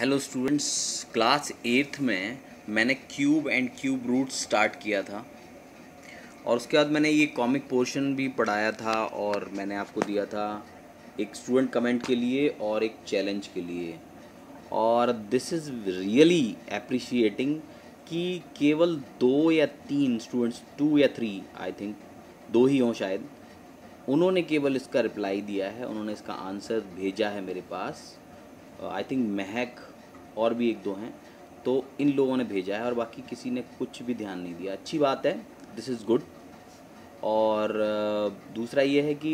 Hello students, class 8th में मैंने cube and cube root start किया था और उसके बाद मैंने ये कॉमिक पोर्शन भी पढ़ाया था और मैंने आपको दिया था एक स्टूडेंट कमेंट के लिए और एक चैलेंज के लिए। और दिस इज़ रियली अप्रिशिएटिंग कि केवल 2 या 3 स्टूडेंट्स, 2 या 3 आई थिंक, 2 ही हों शायद, उन्होंने केवल इसका रिप्लाई दिया है, उन्होंने इसका आंसर भेजा है मेरे पास। आई थिंक महक और भी एक दो हैं, तो इन लोगों ने भेजा है और बाकी किसी ने कुछ भी ध्यान नहीं दिया। अच्छी बात है, दिस इज़ गुड। और दूसरा ये है कि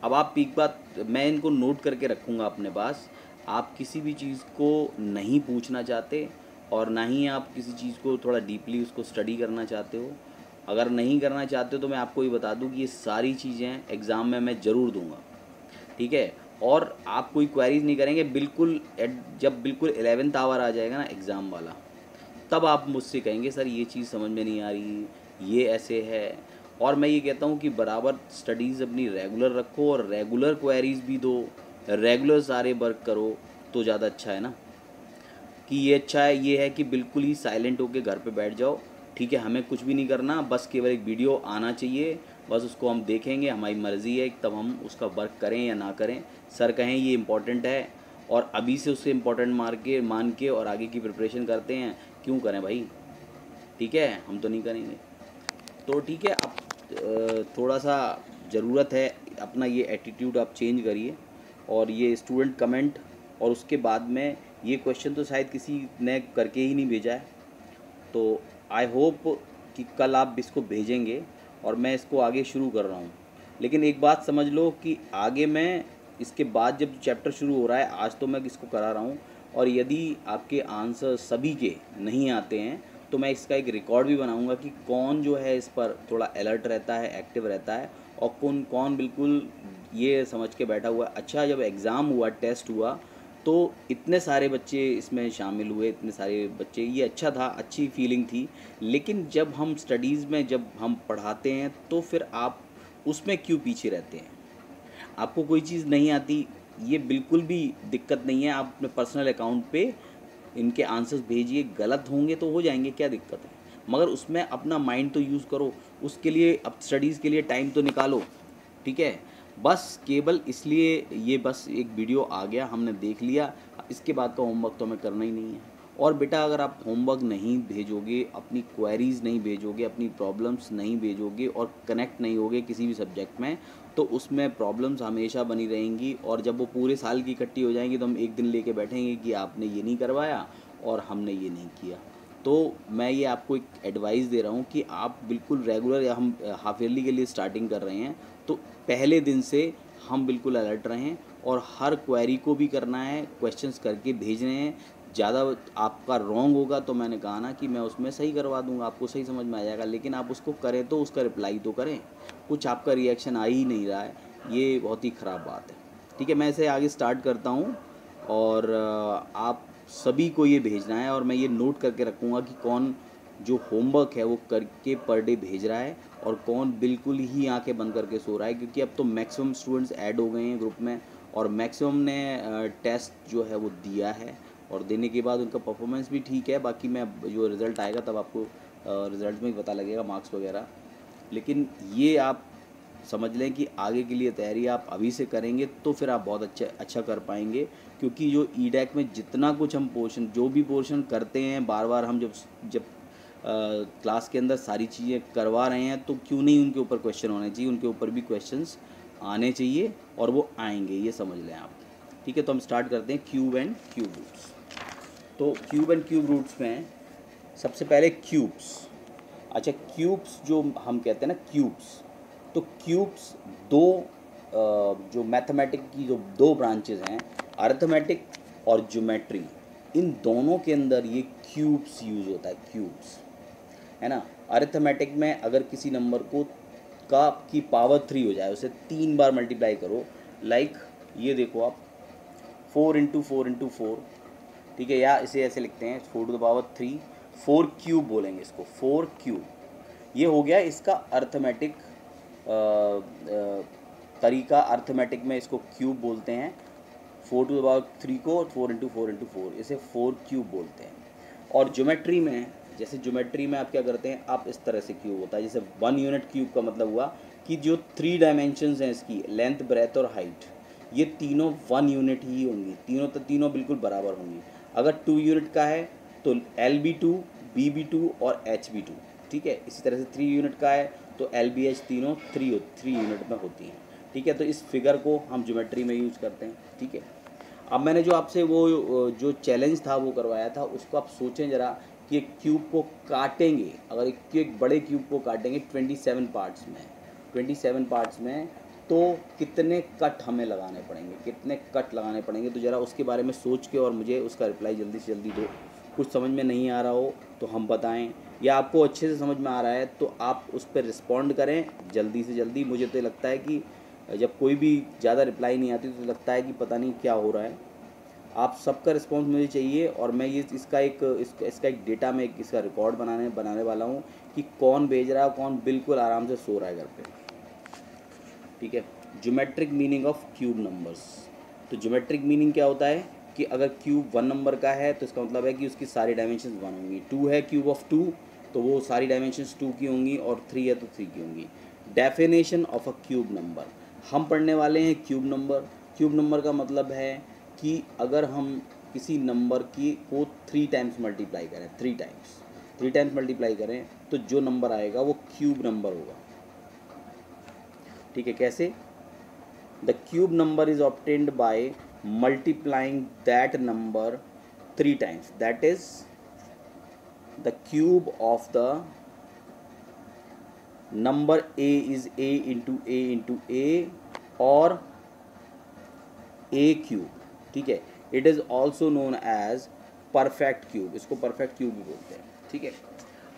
अब आप एक बात मैं इनको नोट करके रखूँगा अपने पास। आप किसी भी चीज़ को नहीं पूछना चाहते और ना ही आप किसी चीज़ को थोड़ा डीपली उसको स्टडी करना चाहते हो। अगर नहीं करना चाहते हो तो मैं आपको ये बता दूं कि ये सारी चीज़ें एग्ज़ाम में मैं ज़रूर दूंगा, ठीक है। और आप कोई क्वेरीज नहीं करेंगे, बिल्कुल जब बिल्कुल 11th आवर आ जाएगा ना एग्ज़ाम वाला, तब आप मुझसे कहेंगे सर ये चीज़ समझ में नहीं आ रही, ये ऐसे है। और मैं ये कहता हूँ कि बराबर स्टडीज़ अपनी रेगुलर रखो और रेगुलर क्वेरीज भी दो, रेगुलर सारे वर्क करो, तो ज़्यादा अच्छा है ना। कि ये अच्छा है, ये है कि बिल्कुल ही साइलेंट होके घर पे बैठ जाओ, ठीक है। हमें कुछ भी नहीं करना, बस केवल एक वीडियो आना चाहिए, बस उसको हम देखेंगे, हमारी मर्ज़ी है तब हम उसका वर्क करें या ना करें। सर कहें ये इम्पोर्टेंट है और अभी से उससे इम्पोर्टेंट मान के और आगे की प्रिपरेशन करते हैं, क्यों करें भाई, ठीक है। हम तो नहीं करेंगे, तो ठीक है। अब थोड़ा सा ज़रूरत है अपना ये एटीट्यूड आप चेंज करिए। और ये स्टूडेंट कमेंट और उसके बाद में ये क्वेश्चन तो शायद किसी ने करके ही नहीं भेजा है, तो आई होप कि कल आप इसको भेजेंगे और मैं इसको आगे शुरू कर रहा हूँ। लेकिन एक बात समझ लो कि आगे मैं इसके बाद जब चैप्टर शुरू हो रहा है, आज तो मैं इसको करा रहा हूँ, और यदि आपके आंसर सभी के नहीं आते हैं तो मैं इसका एक रिकॉर्ड भी बनाऊंगा कि कौन जो है इस पर थोड़ा अलर्ट रहता है, एक्टिव रहता है, और कौन कौन बिल्कुल ये समझ के बैठा हुआ है। अच्छा, जब एग्ज़ाम हुआ, टेस्ट हुआ, तो इतने सारे बच्चे इसमें शामिल हुए, इतने सारे बच्चे, ये अच्छा था, अच्छी फीलिंग थी। लेकिन जब हम स्टडीज़ में जब हम पढ़ाते हैं तो फिर आप उसमें क्यों पीछे रहते हैं? आपको कोई चीज़ नहीं आती, ये बिल्कुल भी दिक्कत नहीं है। आप अपने पर्सनल अकाउंट पे इनके आंसर्स भेजिए, गलत होंगे तो हो जाएंगे, क्या दिक्कत है, मगर उसमें अपना माइंड तो यूज़ करो। उसके लिए अब स्टडीज़ के लिए टाइम तो निकालो, ठीक है। बस केवल इसलिए ये बस एक वीडियो आ गया, हमने देख लिया, इसके बाद का होमवर्क तो हमें करना ही नहीं है। और बेटा अगर आप होमवर्क नहीं भेजोगे, अपनी क्वेरीज़ नहीं भेजोगे, अपनी प्रॉब्लम्स नहीं भेजोगे और कनेक्ट नहीं होगे किसी भी सब्जेक्ट में, तो उसमें प्रॉब्लम्स हमेशा बनी रहेंगी। और जब वो पूरे साल की इकट्ठी हो जाएंगी तो हम एक दिन लेके बैठेंगे कि आपने ये नहीं करवाया और हमने ये नहीं किया। तो मैं ये आपको एक एडवाइस दे रहा हूँ कि आप बिल्कुल रेगुलर, या हम हाफ ईयरली के लिए स्टार्टिंग कर रहे हैं, तो पहले दिन से हम बिल्कुल अलर्ट रहें और हर क्वेरी को भी करना है, क्वेश्चंस करके भेजने हैं। ज़्यादा आपका रॉन्ग होगा तो मैंने कहा ना कि मैं उसमें सही करवा दूंगा, आपको सही समझ में आ जाएगा, लेकिन आप उसको करें तो उसका रिप्लाई तो करें। कुछ आपका रिएक्शन आ ही नहीं रहा है, ये बहुत ही ख़राब बात है, ठीक है। मैं इसे आगे स्टार्ट करता हूँ और आप सभी को ये भेजना है और मैं ये नोट करके रखूँगा कि कौन जो होमवर्क है वो करके पर डे भेज रहा है और कौन बिल्कुल ही आंखें बंद करके सो रहा है। क्योंकि अब तो मैक्सिमम स्टूडेंट्स ऐड हो गए हैं ग्रुप में और मैक्सिमम ने टेस्ट जो है वो दिया है, और देने के बाद उनका परफॉर्मेंस भी ठीक है। बाकी मैं जो रिज़ल्ट आएगा तब आपको रिज़ल्ट में ही पता लगेगा, मार्क्स वगैरह। लेकिन ये आप समझ लें कि आगे के लिए तैयारी आप अभी से करेंगे तो फिर आप बहुत अच्छा कर पाएंगे। क्योंकि जो ईडैक में जितना कुछ हम पोर्शन, जो भी पोर्शन करते हैं, बार बार हम जब जब क्लास के अंदर सारी चीज़ें करवा रहे हैं, तो क्यों नहीं उनके ऊपर क्वेश्चन होने चाहिए, उनके ऊपर भी क्वेश्चंस आने चाहिए और वो आएंगे, ये समझ लें आप, ठीक है। तो हम स्टार्ट करते हैं क्यूब एंड क्यूब रूट्स। तो क्यूब एंड क्यूब रूट्स में सबसे पहले क्यूब्स। अच्छा, क्यूब्स जो हम कहते हैं ना क्यूब्स, तो क्यूब्स दो जो मैथमेटिक की जो दो ब्रांचेज हैं, अर्थमेटिक और ज्योमेट्री, इन दोनों के अंदर ये क्यूब्स यूज़ होता है, क्यूब्स, है ना। अर्थमेटिक में अगर किसी नंबर को का की पावर 3 हो जाए, उसे 3 बार मल्टीप्लाई करो, लाइक ये देखो आप, 4 × 4 × 4, ठीक है। या इसे ऐसे लिखते हैं 4⁻3, 4 क्यूब बोलेंगे इसको, 4 क्यूब। ये हो गया इसका अर्थमेटिक तरीका, अर्थमेटिक में इसको क्यूब बोलते हैं। 4 टू द पावर 3 को 4 इंटू 4 इंटू 4, इसे 4 क्यूब बोलते हैं। और ज्योमेट्री में, जैसे ज्योमेट्री में आप क्या करते हैं, आप इस तरह से क्यूब होता है, जैसे 1 यूनिट क्यूब का मतलब हुआ कि जो 3 डायमेंशंस हैं इसकी, लेंथ, ब्रेथ और हाइट, ये तीनों 1 यूनिट ही होंगी, तीनों बिल्कुल बराबर होंगी। अगर 2 यूनिट का है तो LB2, BB2 और HB2, ठीक है। इसी तरह से 3 यूनिट का है तो LBH, तीनों 3 यूनिट में होती हैं, ठीक है। तो इस फिगर को हम ज्योमेट्री में यूज करते हैं, ठीक है। अब मैंने जो आपसे वो जो चैलेंज था वो करवाया था, उसको आप सोचें ज़रा कि एक क्यूब को काटेंगे, अगर एक बड़े क्यूब को काटेंगे 27 पार्ट्स में, 27 पार्ट्स में, तो कितने कट हमें लगाने पड़ेंगे, कितने कट लगाने पड़ेंगे, तो ज़रा उसके बारे में सोच के और मुझे उसका रिप्लाई जल्दी से जल्दी दो। कुछ समझ में नहीं आ रहा हो तो हम बताएं, या आपको अच्छे से समझ में आ रहा है तो आप उस पर रिस्पॉन्ड करें जल्दी से जल्दी। मुझे तो लगता है कि जब कोई भी ज़्यादा रिप्लाई नहीं आती तो लगता है कि पता नहीं क्या हो रहा है। आप सबका रिस्पॉन्स मुझे चाहिए, और मैं ये इसका एक डेटा में इसका रिकॉर्ड बनाने वाला हूँ कि कौन भेज रहा है, कौन बिल्कुल आराम से सो रहा है घर पे, ठीक है। Geometric meaning of cube numbers. तो ज्योमेट्रिक मीनिंग क्या होता है कि अगर क्यूब 1 नंबर का है तो इसका मतलब है कि उसकी सारी डायमेंशन 1 होंगी। 2 है, क्यूब ऑफ 2, तो वो सारी डायमेंशंस 2 की होंगी, और 3 है तो 3 की होंगी। Definition of a cube number, हम पढ़ने वाले हैं क्यूब नंबर। क्यूब नंबर का मतलब है कि अगर हम किसी नंबर को 3 टाइम्स मल्टीप्लाई करें, 3 टाइम्स मल्टीप्लाई करें तो जो नंबर आएगा वो क्यूब नंबर होगा, ठीक है। कैसे? The cube number is obtained by multiplying that number 3 times, that is the cube of the number a is a into a और a क्यूब, ठीक है। It is also known as perfect cube, इसको perfect cube भी बोलते हैं, ठीक है।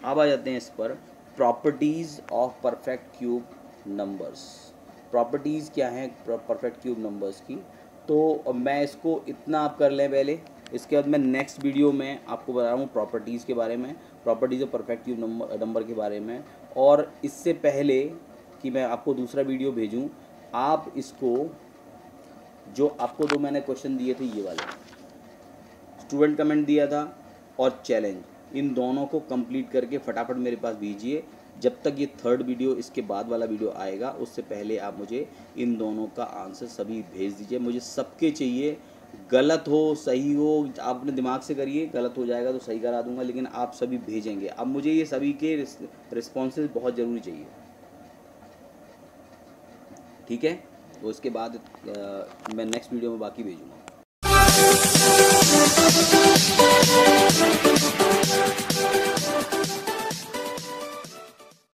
अब आ जाते हैं इस पर, properties of perfect cube numbers. Properties क्या हैं परफेक्ट क्यूब नंबर्स की, तो मैं इसको इतना आप कर लें पहले, इसके बाद मैं नेक्स्ट वीडियो में आपको बता रहा हूँ प्रॉपर्टीज़ के बारे में, properties of perfect cube number के बारे में। और इससे पहले कि मैं आपको दूसरा वीडियो भेजूँ, आप इसको, जो आपको दो मैंने क्वेश्चन दिए थे ये वाले, स्टूडेंट कमेंट दिया था और चैलेंज, इन दोनों को कंप्लीट करके फटाफट मेरे पास भेजिए। जब तक ये 3rd वीडियो, इसके बाद वाला वीडियो आएगा, उससे पहले आप मुझे इन दोनों का आंसर सभी भेज दीजिए। मुझे सबके चाहिए, गलत हो सही हो आप अपने दिमाग से करिए, गलत हो जाएगा तो सही करा दूंगा, लेकिन आप सभी भेजेंगे। अब मुझे ये सभी के रिस्पॉन्सेज बहुत ज़रूरी चाहिए, ठीक है। तो इसके बाद मैं नेक्स्ट वीडियो में बाकी भेजूँगा।